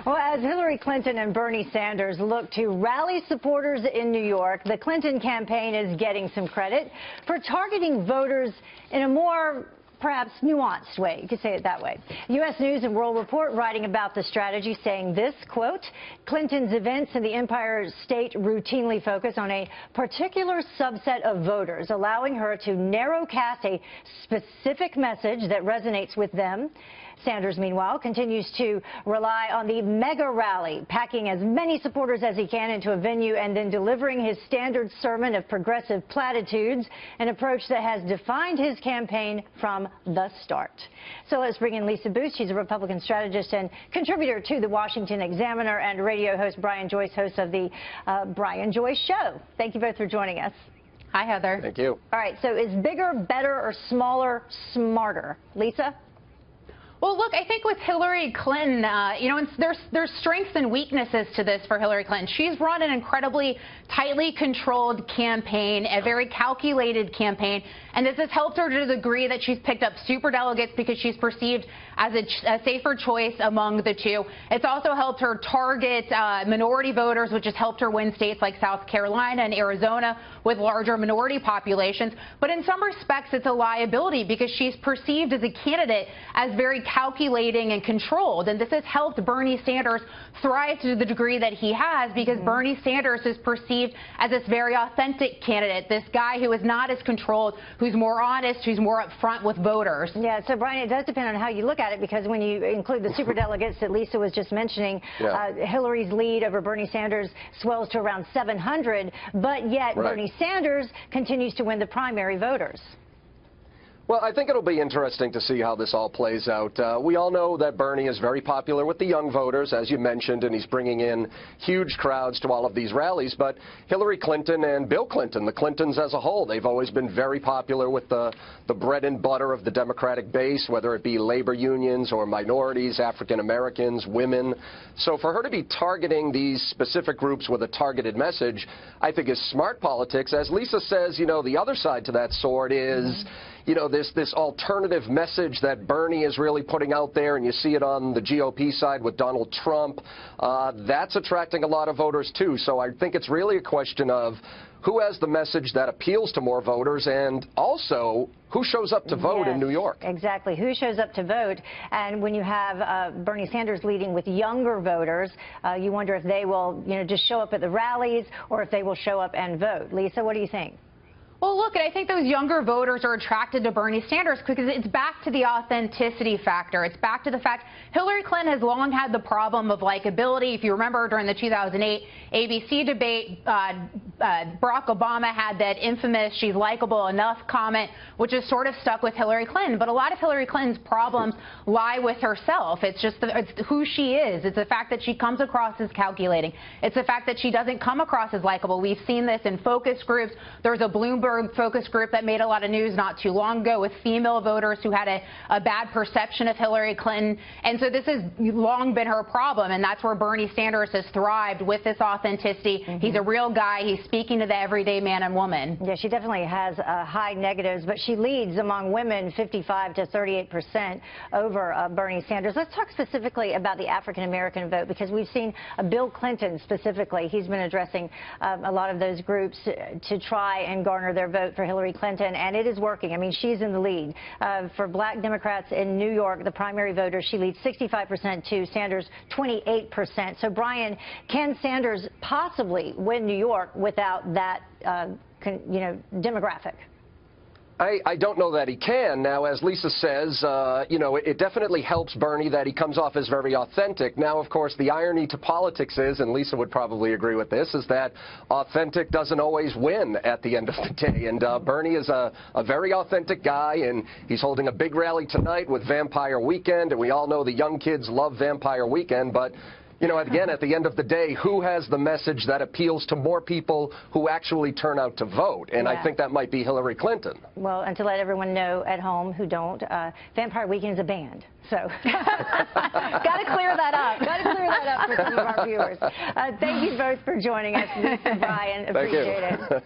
Well, as Hillary Clinton and Bernie Sanders look to rally supporters in New York, the Clinton campaign is getting some credit for targeting voters in a more perhaps nuanced way. You could say it that way. U.S. News and World Report writing about the strategy, saying this, quote, Clinton's events in the Empire State routinely focus on a particular subset of voters, allowing her to narrowcast a specific message that resonates with them. Sanders, meanwhile, continues to rely on the mega rally, packing as many supporters as he can into a venue and then delivering his standard sermon of progressive platitudes, an approach that has defined his campaign from the start. So let's bring in Lisa Booth. She's a Republican strategist and contributor to the Washington Examiner, and radio host Brian Joyce, host of the Brian Joyce Show. Thank you both for joining us. Hi, Heather. Thank you. All right, so is bigger, better, or smaller smarter? Lisa? Well, look, I think with Hillary Clinton, there's strengths and weaknesses to this for Hillary Clinton. She's run an incredibly tightly controlled campaign, a very calculated campaign, and this has helped her to the degree that she's picked up superdelegates because she's perceived as a safer choice among the two. It's also helped her target minority voters, which has helped her win states like South Carolina and Arizona with larger minority populations. But in some respects, it's a liability because she's perceived as a candidate as very calculating and controlled. And this has helped Bernie Sanders thrive to the degree that he has because Bernie Sanders is perceived as this very authentic candidate, this guy who is not as controlled, who's more honest, who's more upfront with voters. Yeah, so Brian, it does depend on how you look at it, because when you include the superdelegates that Lisa was just mentioning, Hillary's lead over Bernie Sanders swells to around 700, but yet Bernie Sanders continues to win the primary voters. Well, I think it'll be interesting to see how this all plays out. We all know that Bernie is very popular with the young voters, as you mentioned, and he's bringing in huge crowds to all of these rallies. But Hillary Clinton and Bill Clinton, the Clintons as a whole, they've always been very popular with the bread and butter of the Democratic base, whether it be labor unions or minorities, African Americans, women. So for her to be targeting these specific groups with a targeted message, I think is smart politics. As Lisa says, you know, the other side to that sword is, you know, this alternative message that Bernie is really putting out there, and you see it on the GOP side with Donald Trump. That's attracting a lot of voters, too. So I think it's really a question of who has the message that appeals to more voters, and also who shows up to vote in New York. Exactly. Who shows up to vote? And when you have Bernie Sanders leading with younger voters, you wonder if they will, just show up at the rallies or if they will show up and vote. Lisa, what do you think? Well, look, I think those younger voters are attracted to Bernie Sanders because it's back to the authenticity factor. It's back to the fact Hillary Clinton has long had the problem of likability. If you remember during the 2008 ABC debate, Barack Obama had that infamous "she's likable enough" comment, which is sort of stuck with Hillary Clinton. But a lot of Hillary Clinton's problems lie with herself. It's just it's who she is. It's the fact that she comes across as calculating. It's the fact that she doesn't come across as likable. We've seen this in focus groups. There's a Bloomberg focus group that made a lot of news not too long ago with female voters who had a bad perception of Hillary Clinton. And so this has long been her problem, and that's where Bernie Sanders has thrived with this authenticity. He's a real guy. He's speaking to the everyday man and woman. Yeah, she definitely has high negatives, but she leads among women 55 to 38% over Bernie Sanders. Let's talk specifically about the African-American vote, because we've seen Bill Clinton specifically. He's been addressing a lot of those groups to try and garner their vote for Hillary Clinton, and it is working. I mean, she's in the lead. For black Democrats in New York, the primary voters, she leads 65% to Sanders 28%. So, Brian, can Sanders possibly win New York without that, demographic? I don't know that he can. Now, as Lisa says, it definitely helps Bernie that he comes off as very authentic. Now, of course, the irony to politics is, and Lisa would probably agree with this, is that authentic doesn't always win at the end of the day. And Bernie is a very authentic guy, and he's holding a big rally tonight with Vampire Weekend, and we all know the young kids love Vampire Weekend, but again, at the end of the day, who has the message that appeals to more people who actually turn out to vote? And I think that might be Hillary Clinton. Well, and to let everyone know at home who don't, Vampire Weekend is a band. So, got to clear that up. Got to clear that up for some of our viewers. Thank you both for joining us, Lisa and Brian. Appreciate it.